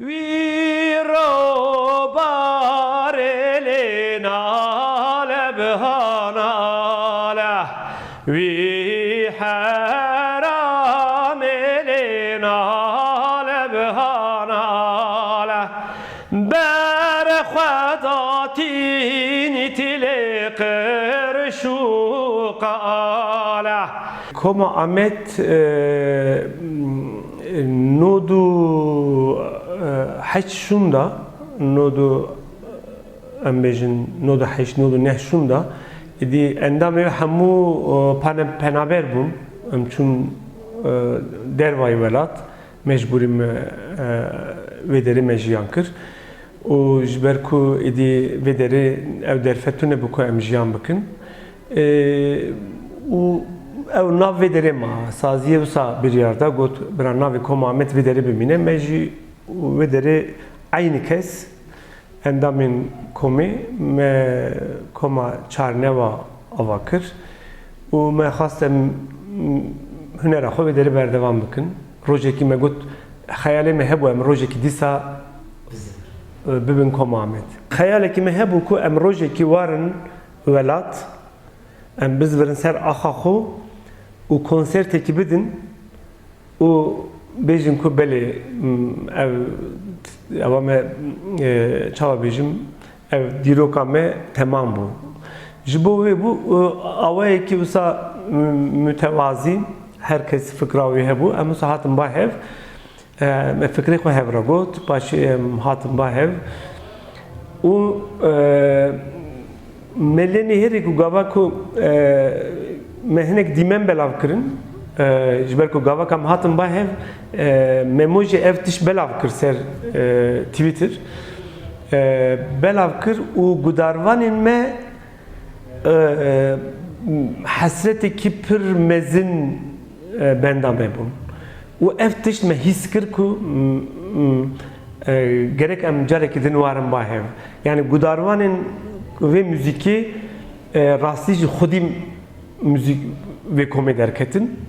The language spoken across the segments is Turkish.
ویرو بارلی ناله بهاناله وی حراملی ناله بهاناله بر خدا تینی تلی قرشوقاله کما آمد نودو حج شوندا نودو امبیجن نودو حج نودو نه شوندا دی اندامه همو پنابر بوم چون دروای ولات مجبوریم ودری مجیان کر و جبرکو دی ودری او درفتونه بکو امجیان بکن و او nav vedere ma saziye usa bir yerde got bir navi komamet vedere bimine meji vedere aynı kes endamin komi me koma çarneva avakır u me hastem hünera xo vedere berdevam bakın projeki me got hayale me hebu em projeki disa bibin komamet hayale ki me hebu ku em projeki varın velat em biz verin ser axaxu u konser tekip edin u bejin ku beli ev avame çava bejim ev diroka me tamam bu jibo ve bu avaya ki usa mütevazi herkes fikravi hebu ama sahatim bahev me fikri ko hev ragot başı hatim bahev u meleni heri ku gava ku mehnek dimen belav kırın jiberko gava kam hatım bahev memoji ev tiş belav kır ser Twitter belav kır u gudarvanin me hasreti kipir mezin benda mebun u ev tiş me his kır ku gerek em carek idin varım bahev yani gudarvanin ve müziki rastlıcı xudim müzik ve komedi hareketin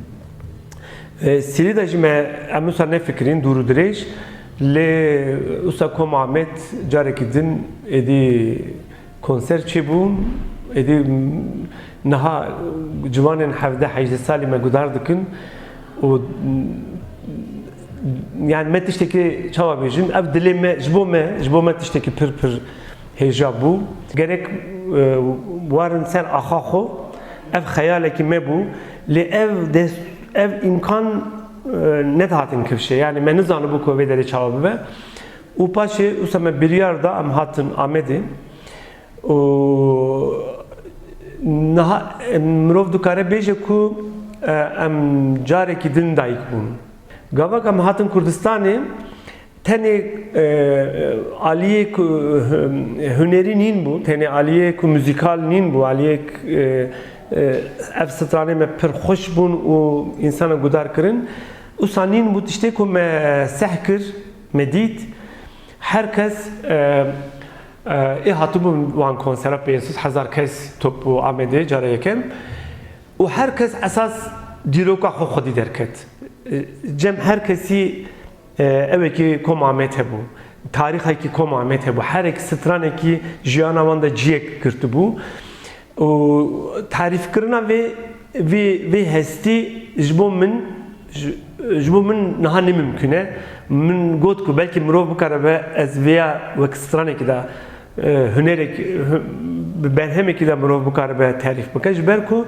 sili da jime amusa ne fikrin duru direş le usa kom Ahmet carekidin edi konser çebun edi naha civanın havda hajde salime gudardıkın o yani metişteki çava bejim ev dileme jbome tişteki pir hejabu gerek varın ser axaxo ev hayaleki mebu le ev imkan ne hatin kıvşe yani menizanı bu kuvvetleri çavabı ve upaşe usame bir yerde am hatın amedi o naha mrov dukare beje ku am careki din daik bun gavak am hatın Kurdistan'ı tene aliye ku hüneri nin bu tene aliye ku müzikal nin bu aliye ev strane me pir hoş bun u insana gudar kırın usanin bu işte ku me sehkir medit herkes hatubun van konsera pesus hazar kes topu amede carayekem u herkes esas diroka xodi derket cem herkesi evki kom Ahmet hebu tarihi ki kom Ahmet hebu her iki strane ki jiyana vanda ciyek kırtı bu o tarif kırına ve hesti jbomin naha ne mümküne min got ku belki mirov bukarabe ez veya vek strane ki da hünerek benhemek ki da mirov bukarabe tarif bukaj belku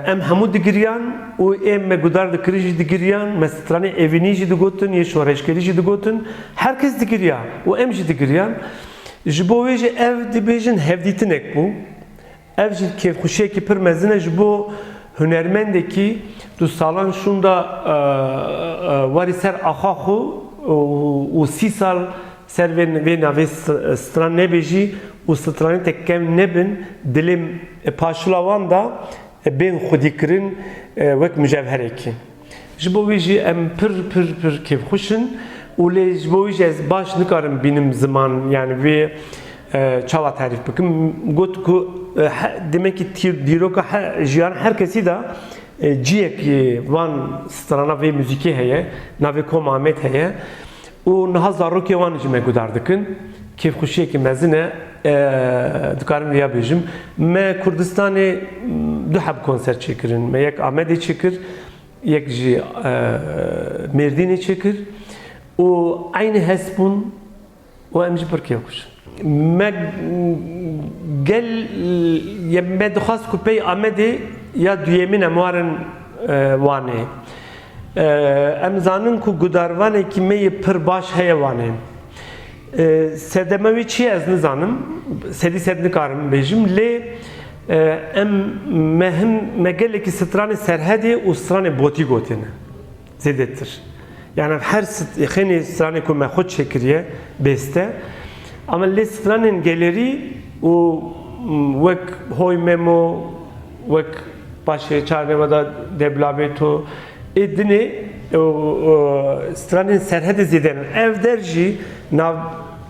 em hamu digiriyan o em me gudar de kriji digiriyan mestrane evini ji digotun ye şoreşkeri ji digotun herkes digiriya o em ji digiriyan jibo ve ev dibejin hevditinek bu ev ji kef xuşe ki pir mezine jibo hünermendeki du salan şunda vari ser axaxu o 6 sal ser ve nave stran nebeji o strane tekkem nebin dilim paşlavan da ben xudikrin vek mücevhereki. Jibo viji em pir kev xuşun u le jibo viji ez baş nikarim benim zaman yani ve çava tarif bakım got ku demek ki diroka jiyan herkesi de ciyek van strana ve müziki heye nave kom Ahmet heye و نها زاروکی وان جمع گوداردکن کیف خوشیه که مزنه دکارم ریا بیجم ما کردستان دو حب کنسرت چکرن ما یک آمده چکر یک جی مردینی چکر و عین هسبون و امجی برکیه خوش ما گل یا ما دخواست که پی آمده یا دویمین اموارن وانه ام زانن که گوداروانه که می پر باش هیوانه سردموی چی از نزانم سری سرد نکارم بیجم لی ام مهم مگلی که ستران سرحدی و ستران بوتی گوتینه زیده تر yani her xeni strane ku me xod çekiriye beste ama li stranên gelerî û wek hoy memo wek paşê çarnême da deblabeto edinê stranên serhedê zêde ev der jî nav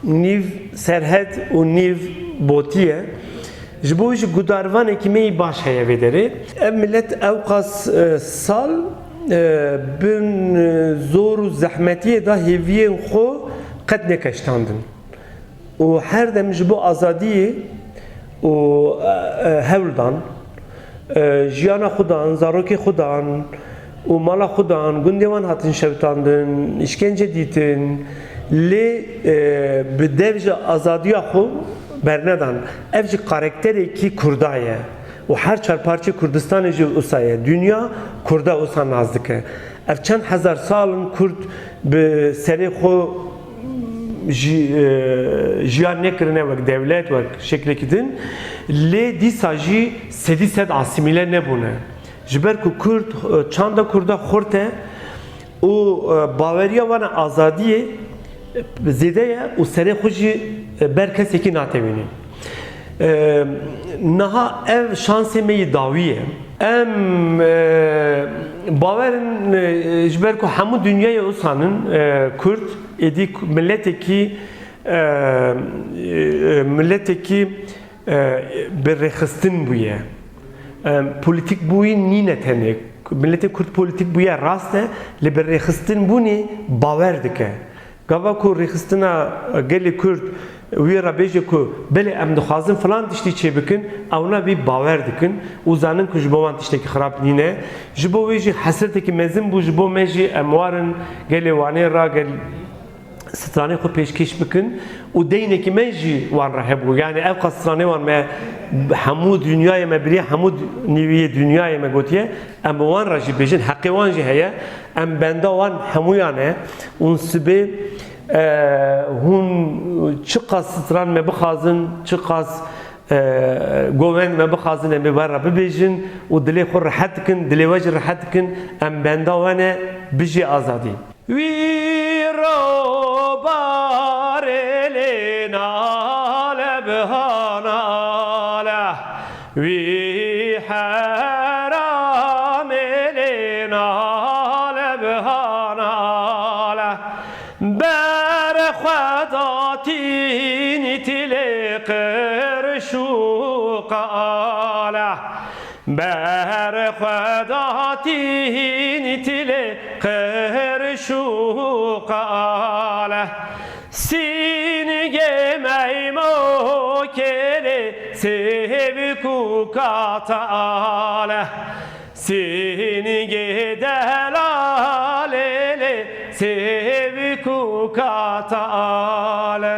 nîv serhed û nîv botiye ji bo jî gudarvanekî me baş heye vê derê ev millet ew qas sal bin zor û zehmetiyê da hêviyên xwe qet nekeştandin û her dem ji bo azadiyê û hewldan jiyana xwe dan, zarokê xwe dan û mala xwe dan, gundê wan hatin şewitandin, işkence dîtin lê bi dev ji azadiya xwe bernedan. Ev jî karakterekî Kurda ye û her çarparçê Kurdistanê jî wisa ye. Dünya Kurda wisa naz dike. Ev çend hezar salin Kurd bi serê xwe jiyan nekirine wek devlet wek şeklekî din lê dîsa jî sedî sed asîmîle nebûne. Ji ber ku Kurd çanda Kurda xurt e û baweriya wan e azadiyê zêde ye û serê xwe jî ber kesekî natewînî. Niha ev şansê me yê dawî ye. Em bawerin ji ber ku hemû dünyayê wîsanin Kurd êdî milletekî bi rêxistin bûye. Politik bûyî nîne tenê. Milletê Kurd politik bûye rast e lê bi rêxistin bûnê bawer dike. Gava ku rêxistina gelê Kurd wî ra bêje ku belê em dixwazin filan tiştî çêbikin ewna wî bawer dikin û zanin ku ji bo wan tiştekî xirab nîne. Ji bo wê jî hesretekî mezin bû ji bo me jî em warin gelê wanê ra gel stranê xwe pêşkêş bikin û deynekî me jî wan re hebû. Yani ev qas stranê wan me hemû dünyayê me biriye hemû nîviyê dünyayê me gotiye em bi wan re jî bêjin heqê wan jî heye em benda wan hemûyan e û sibê hûn çi qas stran me bixwazin çi qas govend me bixwazin em ê wan re bibêjin û dilê xwe rihet dikin dilê we jî rihet dikin em benda wan e bijî azadî. Wî robarê lê nale bihanale wî heramê lê nale bihanale berxwedatînî tilê qirşû qale berxwedatînî tilê qirşû qale sînigê meymokêlê sêvîkû katale sînigê delalê lê sêvîkû katale